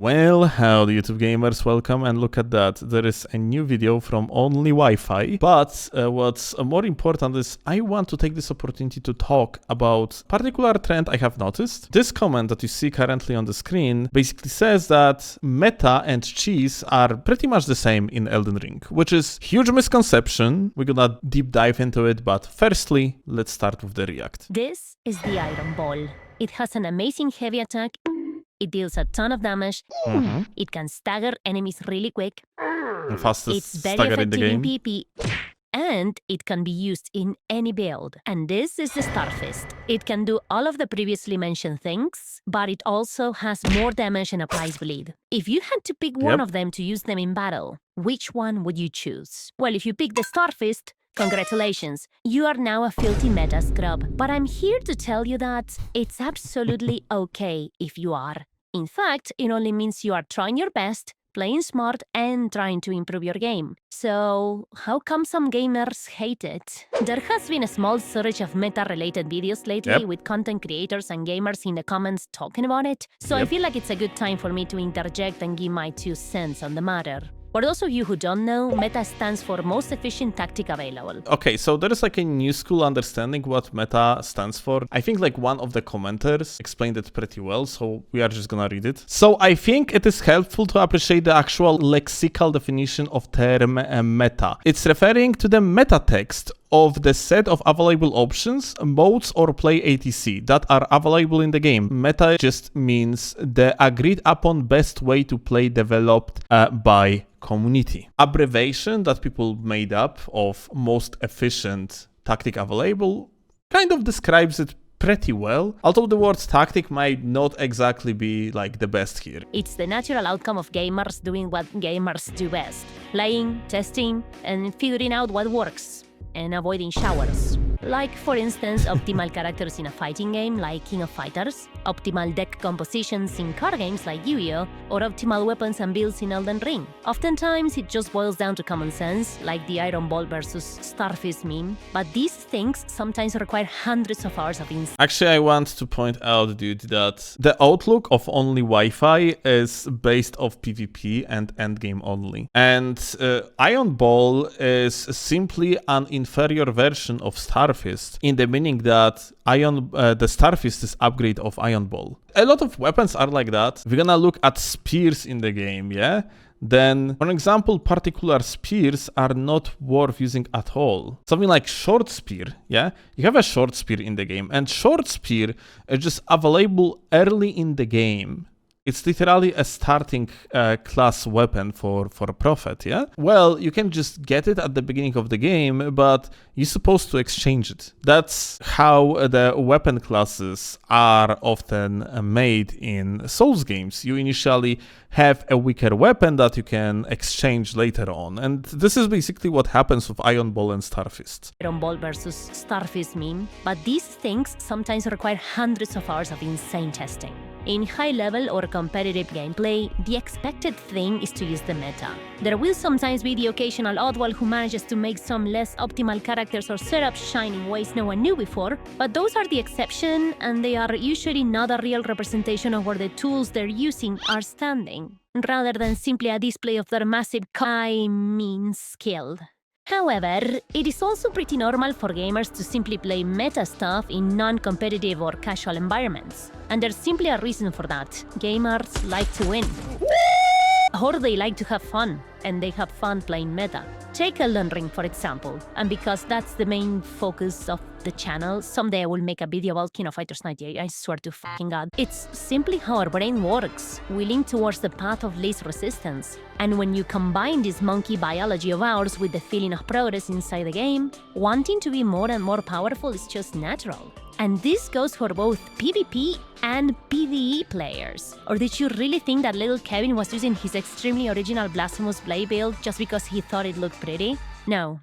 Well, howdy YouTube gamers, welcome, and look at that, there is a new video from Only Wi-Fi, but what's more important is I want to take this opportunity to talk about a particular trend I have noticed. This comment that you see currently on the screen basically says that meta and cheese are pretty much the same in Elden Ring, which is huge misconception. We're gonna deep dive into it, but firstly, let's start with the react. This is the Iron Ball. It has an amazing heavy attack. It deals a ton of damage. It can stagger enemies really quick. The fastest It's very stagger in the effective in game. PvP. And it can be used in any build. And this is the Starfist. It can do all of the previously mentioned things, but it also has more damage and applies bleed. If you had to pick one of them to use them in battle, which one would you choose? Well, if you pick the Starfist, congratulations, you are now a filthy meta scrub. But I'm here to tell you that it's absolutely okay if you are. In fact, it only means you are trying your best, playing smart, and trying to improve your game. So, how come some gamers hate it? There has been a small surge of meta-related videos lately with content creators and gamers in the comments talking about it, so I feel like it's a good time for me to interject and give my 2 cents on the matter. For those of you who don't know, meta stands for most efficient tactic available. Okay, so there is like a new school understanding what meta stands for. I think like one of the commenters explained it pretty well, so we are just gonna read it. So I think it is helpful to appreciate the actual lexical definition of term meta. It's referring to the meta text of the set of available options, modes, or play ATC that are available in the game. Meta just means the agreed upon best way to play developed by community. Abbreviation that people made up of most efficient tactic available kind of describes it pretty well, although the word tactic might not exactly be like the best here. It's the natural outcome of gamers doing what gamers do best. Playing, testing, and figuring out what works. And avoiding showers. Like, for instance, optimal characters in a fighting game like King of Fighters, optimal deck compositions in card games like Yu-Gi-Oh!, or optimal weapons and builds in Elden Ring. Oftentimes, it just boils down to common sense, like the Iron Ball versus Starfist meme, but these things sometimes require hundreds of hours of insight. Actually, I want to point out, dude, that the outlook of Only Wi-Fi is based off PvP and endgame only. And Iron Ball is simply an inferior version of Starfist, in the meaning that the Starfist is upgrade of Iron Ball. A lot of weapons are like that. We're gonna look at spears in the game, yeah? Then, for example, particular spears are not worth using at all. Something like short spear, yeah? You have a short spear in the game, and short spear is just available early in the game. It's literally a starting class weapon for a prophet, yeah? Well, you can just get it at the beginning of the game, but you're supposed to exchange it. That's how the weapon classes are often made in Souls games. You initially have a weaker weapon that you can exchange later on. And this is basically what happens with Iron Ball and Starfist. Iron Ball versus Starfist meme, but these things sometimes require hundreds of hours of insane testing. In high-level or competitive gameplay, the expected thing is to use the meta. There will sometimes be the occasional oddball who manages to make some less optimal characters or setups shine in ways no one knew before, but those are the exception, and they are usually not a real representation of where the tools they're using are standing, rather than simply a display of their massive skill. However, it is also pretty normal for gamers to simply play meta stuff in non-competitive or casual environments. And there's simply a reason for that. Gamers like to win. Or they like to have fun, and they have fun playing meta. Take Elden Ring, for example, and because that's the main focus of the channel, someday I will make a video about King of Fighters 98, I swear to fucking God. It's simply how our brain works. We lean towards the path of least resistance. And when you combine this monkey biology of ours with the feeling of progress inside the game, wanting to be more and more powerful is just natural. And this goes for both PvP and PvE players. Or did you really think that little Kevin was using his extremely original Blasphemous Blade build just because he thought it looked pretty? No,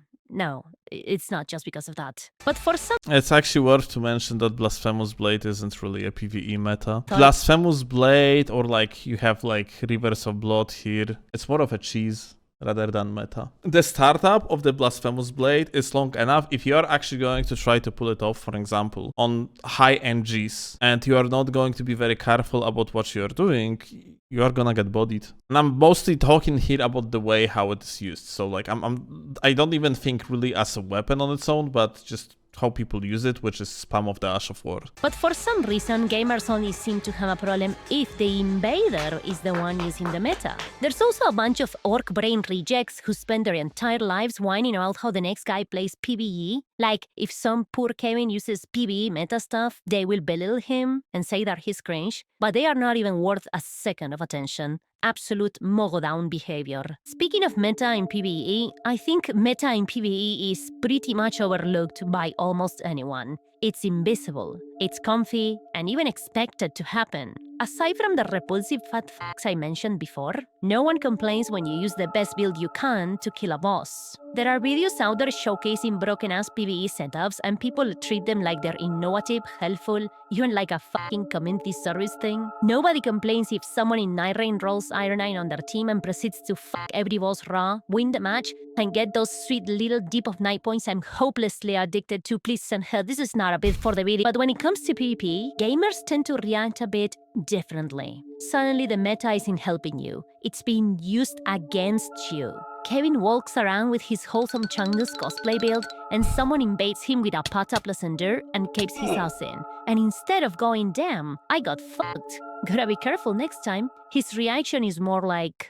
it's not just because of that. But for some... It's actually worth to mention that Blasphemous Blade isn't really a PvE meta. Blasphemous Blade, or like you have like Rivers of Blood here, it's more of a cheese rather than meta. The startup of the Blasphemous Blade is long enough if you are actually going to try to pull it off, for example, on high NGs, and you are not going to be very careful about what you are doing. you are gonna get bodied. And I'm mostly talking here about the way how it is used. So like I don't even think really as a weapon on its own, but just how people use it, which is spam of the Ash of War. But for some reason, gamers only seem to have a problem if the invader is the one using the meta. There's also a bunch of orc brain rejects who spend their entire lives whining about how the next guy plays PvE. Like, if some poor Kevin uses PvE meta stuff, they will belittle him and say that he's cringe, but they are not even worth a second of attention. Absolute mogodown behavior. Speaking of meta in PvE, I think meta in PvE is pretty much overlooked by almost anyone. It's invisible, it's comfy, and even expected to happen. Aside from the repulsive fat fucks I mentioned before, no one complains when you use the best build you can to kill a boss. There are videos out there showcasing broken-ass PvE setups, and people treat them like they're innovative, helpful, even like a fucking community service thing. Nobody complains if someone in Night Rain rolls Iron 9 on their team and proceeds to fuck every boss raw, win the match, and get those sweet little dip of night points I'm hopelessly addicted to. Please send her, this is not a bit for the video. But when it comes to PvP, gamers tend to react a bit differently. Suddenly the meta isn't helping you, it's being used against you. Kevin walks around with his wholesome Chang'es cosplay build, and someone invades him with a pata plus endure and capes his ass in. And instead of going, damn, I got fucked, gotta be careful next time, his reaction is more like...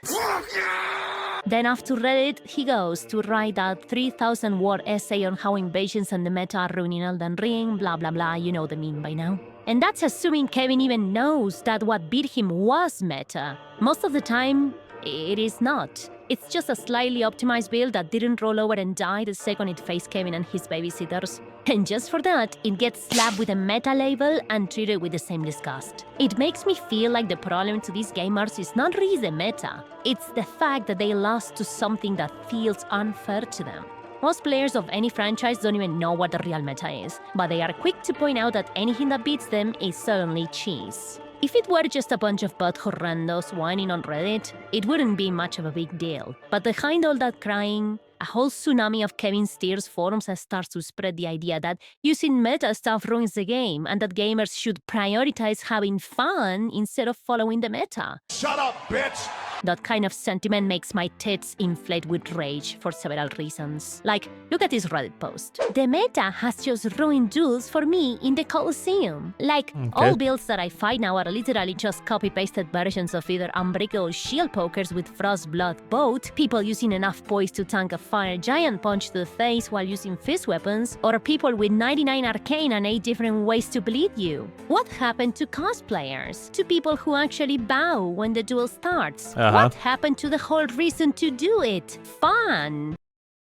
Then off to Reddit he goes to write a 3,000-word essay on how invasions and the meta are ruining Elden Ring, blah blah blah, you know the meme by now. And that's assuming Kevin even knows that what beat him was meta. Most of the time, it is not. It's just a slightly optimized build that didn't roll over and die the second it faced Kevin and his babysitters. And just for that, it gets slapped with a meta label and treated with the same disgust. It makes me feel like the problem to these gamers is not really the meta, it's the fact that they lost to something that feels unfair to them. Most players of any franchise don't even know what the real meta is, but they are quick to point out that anything that beats them is suddenly cheese. If it were just a bunch of butthole randos whining on Reddit, it wouldn't be much of a big deal. But behind all that crying, a whole tsunami of Kevin's tears forums has started to spread the idea that using meta stuff ruins the game and that gamers should prioritize having fun instead of following the meta. Shut up, bitch! That kind of sentiment makes my tits inflate with rage for several reasons. Like, look at this Reddit post. The meta has just ruined duels for me in the Colosseum. Like, all builds that I fight now are literally just copy-pasted versions of either unbreakable shield pokers with Frostblood Boat, people using enough poise to tank a fire giant punch to the face while using fist weapons, or people with 99 arcane and 8 different ways to bleed you. What happened to cosplayers? To people who actually bow when the duel starts? What happened to the whole reason to do it? Fun!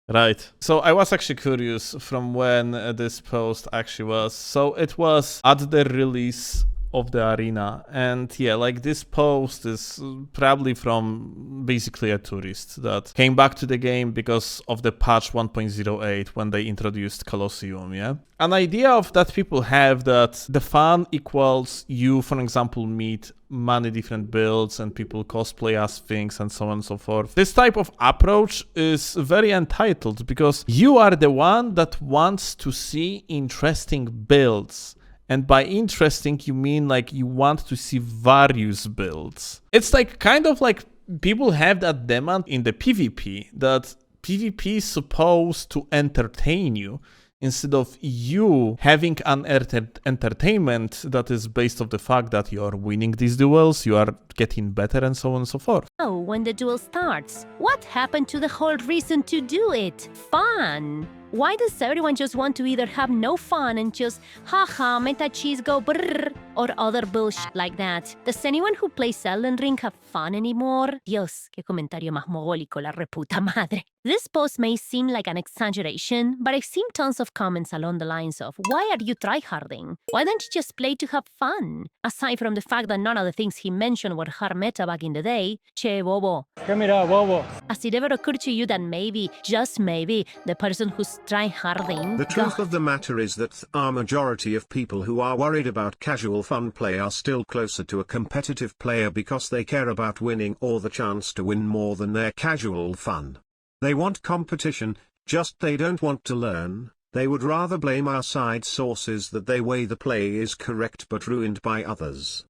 Right. So I was actually curious from when this post actually was. So it was at the release of the arena, and yeah, like this post is probably from basically a tourist that came back to the game because of the patch 1.08 when they introduced Colosseum, yeah? An idea of that people have that the fun equals you, for example, meet many different builds and people cosplay as things and so on and so forth. This type of approach is very entitled because you are the one that wants to see interesting builds. And by interesting, you mean like you want to see various builds. It's like kind of like people have that demand in the PvP, that PvP is supposed to entertain you instead of you having an entertainment that is based on the fact that you are winning these duels, you are getting better and so on and so forth. Oh, when the duel starts, what happened to the whole reason to do it? Fun! Why does everyone just want to either have no fun and just haha, meta cheese go brrr, or other bullshit like that? Does anyone who plays Elden Ring have fun anymore? Dios, qué comentario más mogólico, la reputa madre. This post may seem like an exaggeration, but I've seen tons of comments along the lines of, why are you tryharding? Why don't you just play to have fun? Aside from the fact that none of the things he mentioned were hard meta back in the day, che bobo. ¿Qué mira, bobo? Has it ever occurred to you that maybe, just maybe, the person who's tryharding... The truth of the matter is that a majority of people who are worried about casual fun play are still closer to a competitive player because they care about winning or the chance to win more than their casual fun. They want competition, just they don't want to learn. They would rather blame outside sources that they way the play is correct but ruined by others.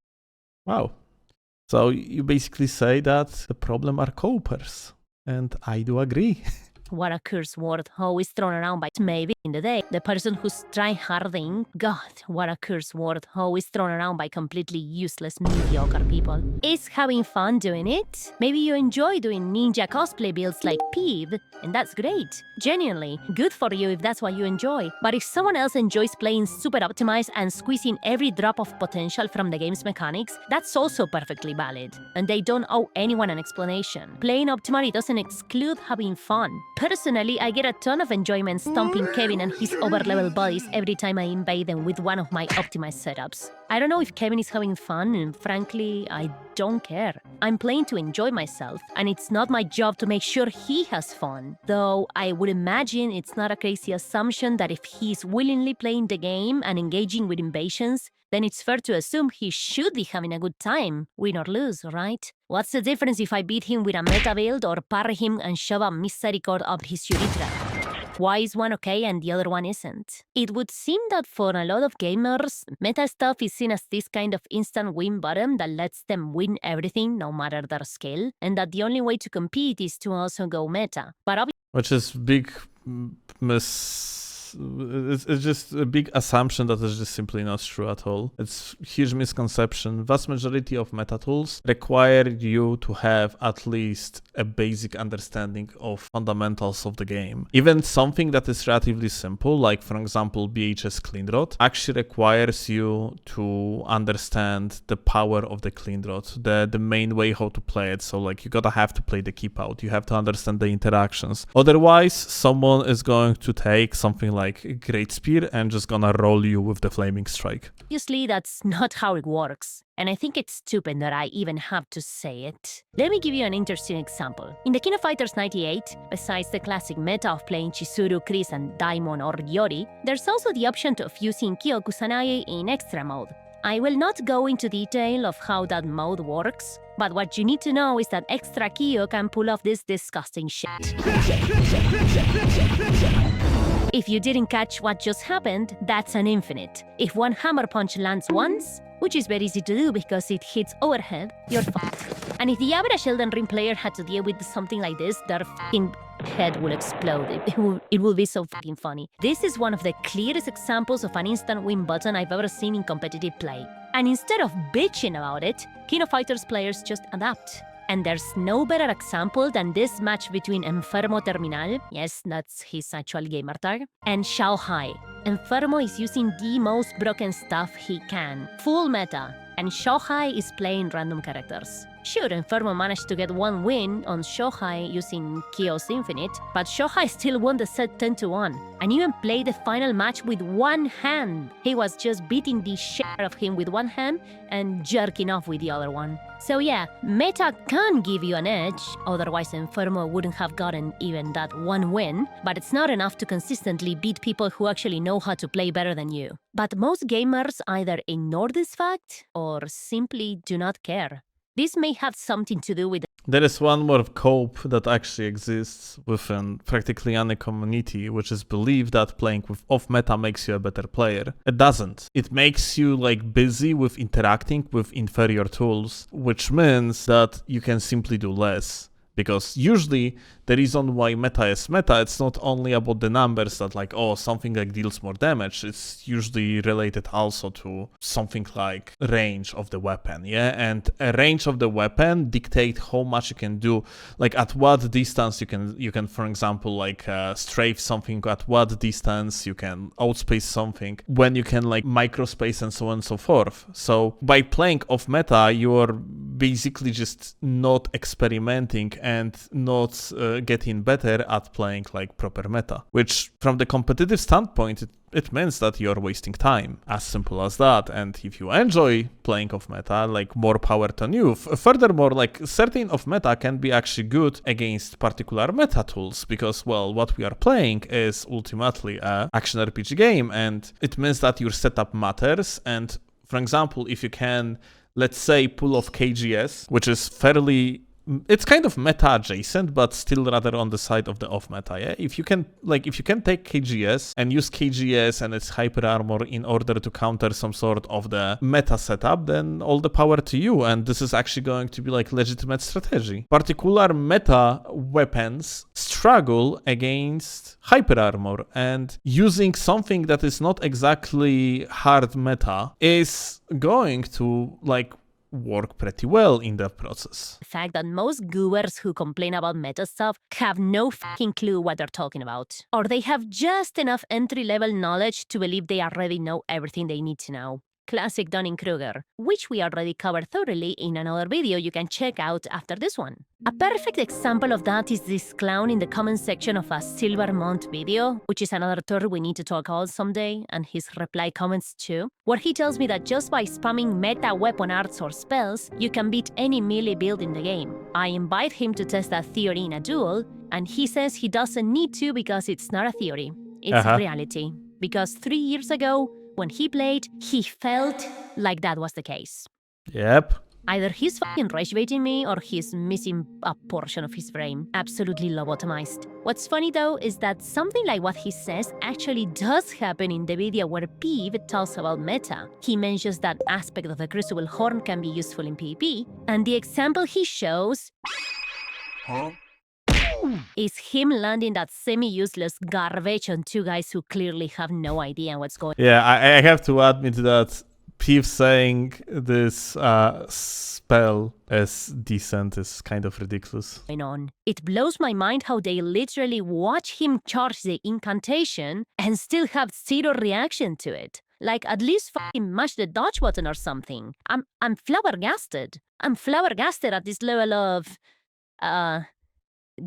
Wow. So you basically say that the problem are copers. And I do agree. What a curse word always thrown around by maybe in the day. The person who's tryharding, God, what a curse word always thrown around by completely useless, mediocre people. Is having fun doing it? Maybe you enjoy doing ninja cosplay builds like Peeve, and that's great. Genuinely, good for you if that's what you enjoy. But if someone else enjoys playing super optimized and squeezing every drop of potential from the game's mechanics, that's also perfectly valid. And they don't owe anyone an explanation. Playing optimally doesn't exclude having fun. Personally, I get a ton of enjoyment stomping Kevin and his overlevel buddies every time I invade them with one of my optimized setups. I don't know if Kevin is having fun, and frankly, I don't care. I'm playing to enjoy myself, and it's not my job to make sure he has fun. Though I would imagine it's not a crazy assumption that if he's willingly playing the game and engaging with invasions, then it's fair to assume he should be having a good time, win or lose, right? What's the difference if I beat him with a meta build or parry him and shove a misericord up his urethra? Why is one okay and the other one isn't? It would seem that for a lot of gamers, meta stuff is seen as this kind of instant win button that lets them win everything no matter their skill, and that the only way to compete is to also go meta. But Which is big it's just a big assumption that is just simply not true at all. It's a huge misconception. Vast majority of meta tools require you to have at least a basic understanding of fundamentals of the game. Even something that is relatively simple, like for example BHS clean rot, actually requires you to understand the power of the clean rot, the main way how to play it. So like you gotta have to play the keep out, you have to understand the interactions. Otherwise, someone is going to take something like Great Spear and just gonna roll you with the Flaming Strike. obviously, that's not how it works. And I think it's stupid that I even have to say it. Let me give you an interesting example. In the King of Fighters 98, besides the classic meta of playing Chizuru, Chris, and Daimon or Yori, there's also the option of using Kyo Kusanagi in extra mode. I will not go into detail of how that mode works, but what you need to know is that extra Kyo can pull off this disgusting shit. If you didn't catch what just happened, that's an infinite. If one hammer punch lands once, which is very easy to do because it hits overhead, you're fucked. And if the average Elden Ring player had to deal with something like this, their fucking head will explode. It will be so fucking funny. This is one of the clearest examples of an instant win button I've ever seen in competitive play. And instead of bitching about it, King of Fighters players just adapt. And there's no better example than this match between Enfermo Terminal, yes, that's his actual gamer tag, and Xiaohai. Enfermo is using the most broken stuff he can, full meta, and Xiaohai is playing random characters. Sure, Enfermo managed to get one win on Xiaohai using Kyo's Infinite, but Xiaohai still won the set 10-1, and even played the final match with one hand. He was just beating the shit out of him with one hand and jerking off with the other one. So yeah, meta can give you an edge, otherwise Enfermo wouldn't have gotten even that one win, but it's not enough to consistently beat people who actually know how to play better than you. But most gamers either ignore this fact or simply do not care. This may have something to do with There is one more cope that actually exists within practically any community, which is belief that playing with off-meta makes you a better player. It doesn't. It makes you like busy with interacting with inferior tools, which means that you can simply do less. Because usually the reason why meta is meta, it's not only about the numbers that like, oh, something like deals more damage. It's usually related also to something like range of the weapon, yeah? And a range of the weapon dictate how much you can do, like at what distance you can, for example, like strafe something, at what distance you can outspace something, when you can like microspace and so on and so forth. So by playing off meta, you're basically just not experimenting and not getting better at playing like proper meta, which from the competitive standpoint, it means that you're wasting time. As simple as that. And if you enjoy playing off meta, like more power to you. Furthermore, like certain off meta can be actually good against particular meta tools because, well, what we are playing is ultimately a action RPG game, and it means that your setup matters. And for example, if you can, let's say, pull off KGS, which is fairly it's kind of meta adjacent, but still rather on the side of the off meta. Yeah, if you can take KGS and use KGS and its hyper armor in order to counter some sort of the meta setup, then all the power to you. And this is actually going to be like legitimate strategy. Particular meta weapons struggle against hyper armor, and using something that is not exactly hard meta is going to like work pretty well in that process. The fact that most goers who complain about meta stuff have no fucking clue what they're talking about. Or they have just enough entry-level knowledge to believe they already know everything they need to know. Classic Dunning-Kruger, which we already covered thoroughly in another video you can check out after this one. A perfect example of that is this clown in the comment section of a Silvermont video, which is another turd we need to talk about someday, and his reply comments too, where he tells me that just by spamming meta weapon arts or spells, you can beat any melee build in the game. I invite him to test that theory in a duel, and he says he doesn't need to because it's not a theory, it's reality. Because 3 years ago, when he played, he felt like that was the case. Yep. Either he's fucking rage-baiting me or he's missing a portion of his brain. Absolutely lobotomized. What's funny though is that something like what he says actually does happen in the video where Peeve talks about meta. He mentions that aspect of the Crucible Horn can be useful in PvP, and the example he shows is him landing that semi-useless garbage on two guys who clearly have no idea what's going on. Yeah, I have to admit that Peeve saying this spell as decent is kind of ridiculous. It blows my mind how they literally watch him charge the incantation and still have zero reaction to it. Like, at least fucking mash the dodge button or something. I'm flabbergasted. I'm flabbergasted at this level of,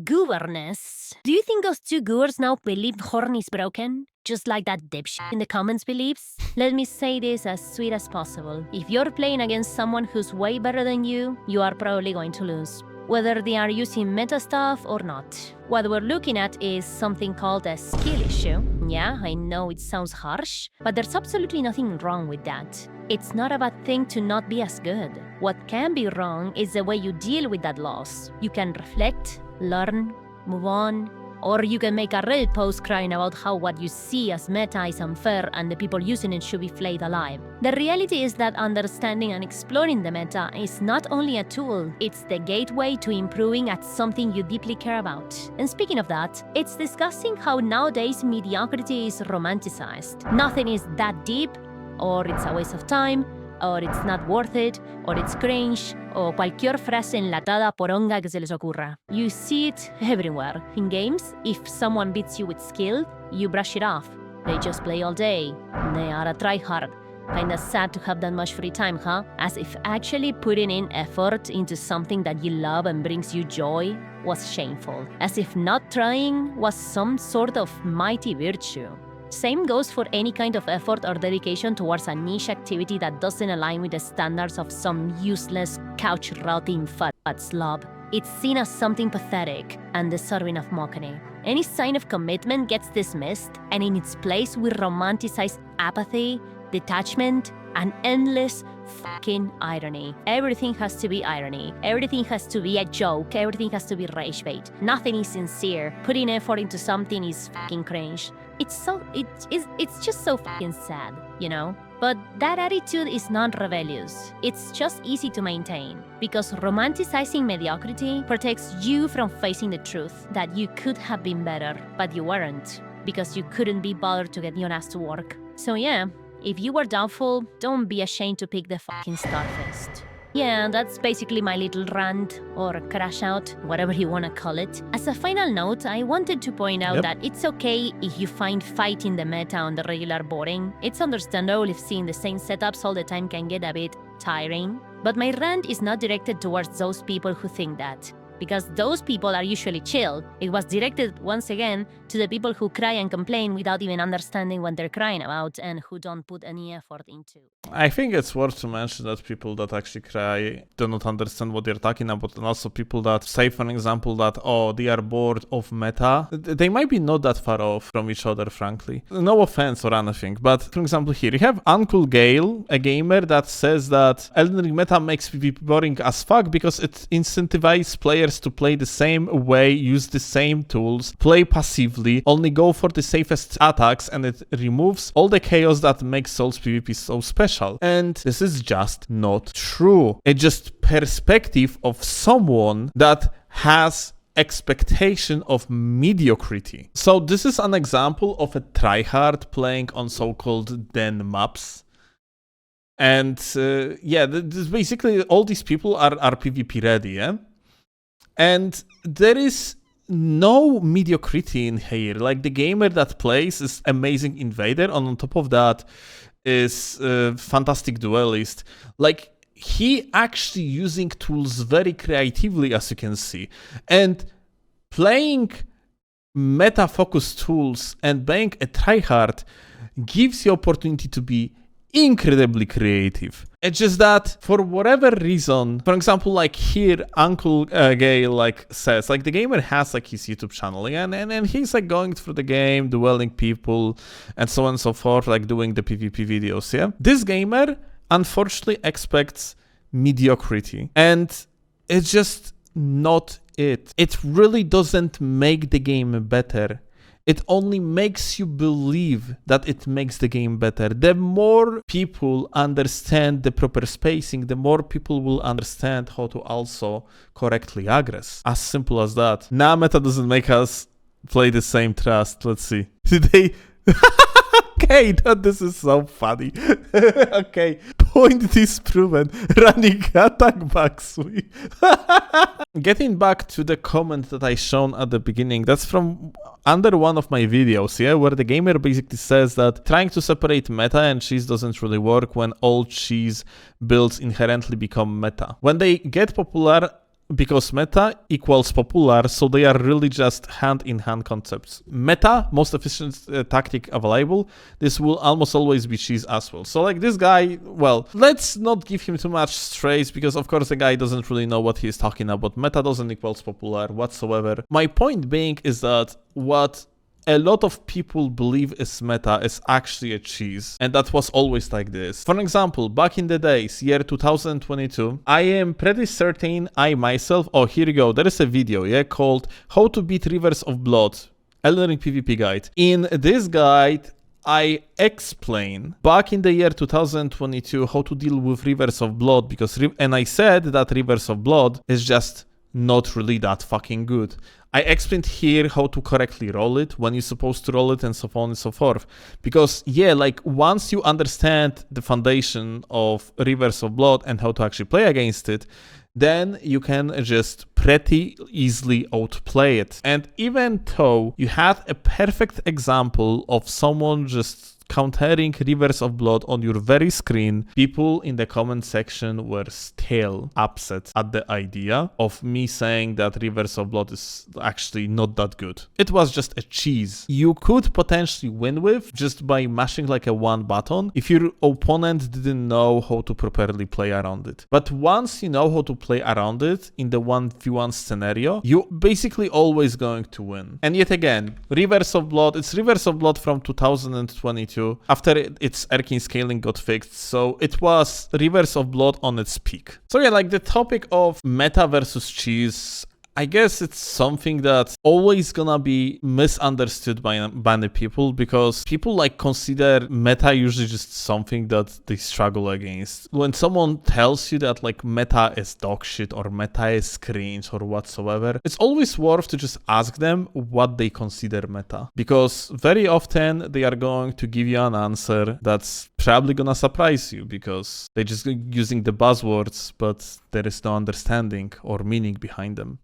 gooberness. Do you think those two goers now believe Horn is broken? Just like that dipshit in the comments believes? Let me say this as sweet as possible. If you're playing against someone who's way better than you are probably going to lose. Whether they are using meta stuff or not. What we're looking at is something called a skill issue. Yeah, I know it sounds harsh, but there's absolutely nothing wrong with that. It's not a bad thing to not be as good. What can be wrong is the way you deal with that loss. You can reflect, learn, move on, or you can make a Reddit post crying about how what you see as meta is unfair and the people using it should be flayed alive. The reality is that understanding and exploring the meta is not only a tool, it's the gateway to improving at something you deeply care about. And speaking of that, it's disgusting how nowadays mediocrity is romanticized. Nothing is that deep, or it's a waste of time, or it's not worth it, or it's cringe, o cualquier frase enlatada poronga que se les ocurra. You see it everywhere. In games, if someone beats you with skill, you brush it off. They just play all day. They are a tryhard. Kinda sad to have that much free time, huh? As if actually putting in effort into something that you love and brings you joy was shameful. As if not trying was some sort of mighty virtue. Same goes for any kind of effort or dedication towards a niche activity that doesn't align with the standards of some useless, couch-rotting fat slob. It's seen as something pathetic and deserving of mockery. Any sign of commitment gets dismissed, and in its place we romanticize apathy, detachment, and endless fucking irony. Everything has to be irony. Everything has to be a joke. Everything has to be rage bait. Nothing is sincere. Putting effort into something is fucking cringe. It's just so fucking sad, you know? But that attitude is not rebellious. It's just easy to maintain. Because romanticizing mediocrity protects you from facing the truth that you could have been better, but you weren't. Because you couldn't be bothered to get your ass to work. So yeah, if you were doubtful, don't be ashamed to pick the fucking Starfist. Yeah, that's basically my little rant, or crash out, whatever you wanna call it. As a final note, I wanted to point out that it's okay if you find fighting the meta on the regular boring. It's understandable if seeing the same setups all the time can get a bit tiring. But my rant is not directed towards those people who think that. Because those people are usually chill. It was directed, once again, to the people who cry and complain without even understanding what they're crying about and who don't put any effort into. I think it's worth to mention that people that actually cry do not understand what they're talking about, and also people that say, for example, that, oh, they are bored of meta. They might be not that far off from each other, frankly. No offense or anything, but for example here, you have Uncle Gale, a gamer that says that Elden Ring meta makes PvP boring as fuck because it incentivizes players to play the same way, use the same tools, play passively, only go for the safest attacks, and it removes all the chaos that makes Souls PvP so special. And this is just not true. It's just perspective of someone that has expectation of mediocrity. So this is an example of a tryhard playing on so-called den maps. And this basically all these people are PvP ready, yeah? And there is no mediocrity in here. Like, the gamer that plays is amazing invader, and on top of that is fantastic duelist. Like, he actually using tools very creatively, as you can see, and playing meta-focused tools and being a tryhard gives you opportunity to be incredibly creative. It's just that for whatever reason, for example, like here, Uncle Gay like says, like, the gamer has like his YouTube channel, and he's like going through the game, dueling people, and so on and so forth, like doing the PvP videos. Yeah, this gamer unfortunately expects mediocrity, and it's just not it. It really doesn't make the game better. It only makes you believe that it makes the game better. The more people understand the proper spacing, the more people will understand how to also correctly aggress. As simple as that. Now meta doesn't make us play the same trust. Let's see. Did they... Okay, this is so funny. Okay, point disproven. Running attack backswing. Getting back to the comment that I shown at the beginning, that's from under one of my videos, yeah, where the gamer basically says that trying to separate meta and cheese doesn't really work when all cheese builds inherently become meta. When they get popular, because meta equals popular, so they are really just hand-in-hand concepts. Meta, most efficient tactic available, this will almost always be cheese as well. So like this guy, well, let's not give him too much strays, because of course the guy doesn't really know what he's talking about. Meta doesn't equals popular whatsoever. My point being is that what a lot of people believe is meta is actually a cheese, and that was always like this. For example, back in the days, year 2022, I am pretty certain I myself, oh, here you go, there is a video, yeah, called How to Beat Rivers of Blood, Elden Ring PvP Guide. In this guide, I explain back in the year 2022 how to deal with Rivers of Blood, and I said that Rivers of Blood is just not really that fucking good. I explained here how to correctly roll it, when you're supposed to roll it, and so on and so forth. Because, yeah, like, once you understand the foundation of Rivers of Blood and how to actually play against it, then you can just pretty easily outplay it. And even though you had a perfect example of someone just countering Rivers of Blood on your very screen, people in the comment section were still upset at the idea of me saying that Rivers of Blood is actually not that good. It was just a cheese you could potentially win with just by mashing like a one button if your opponent didn't know how to properly play around it. But once you know how to play around it in the 1v1 scenario, you're basically always going to win. And yet again, Rivers of Blood, it's Rivers of Blood from 2022. After its arcane scaling got fixed, so it was Rivers of Blood on its peak. So yeah, like the topic of meta versus cheese, I guess it's something that's always gonna be misunderstood by many people, because people like consider meta usually just something that they struggle against. When someone tells you that like meta is dog shit or meta is cringe or whatsoever, it's always worth to just ask them what they consider meta, because very often they are going to give you an answer that's probably gonna surprise you, because they're just using the buzzwords, but there is no understanding or meaning behind them.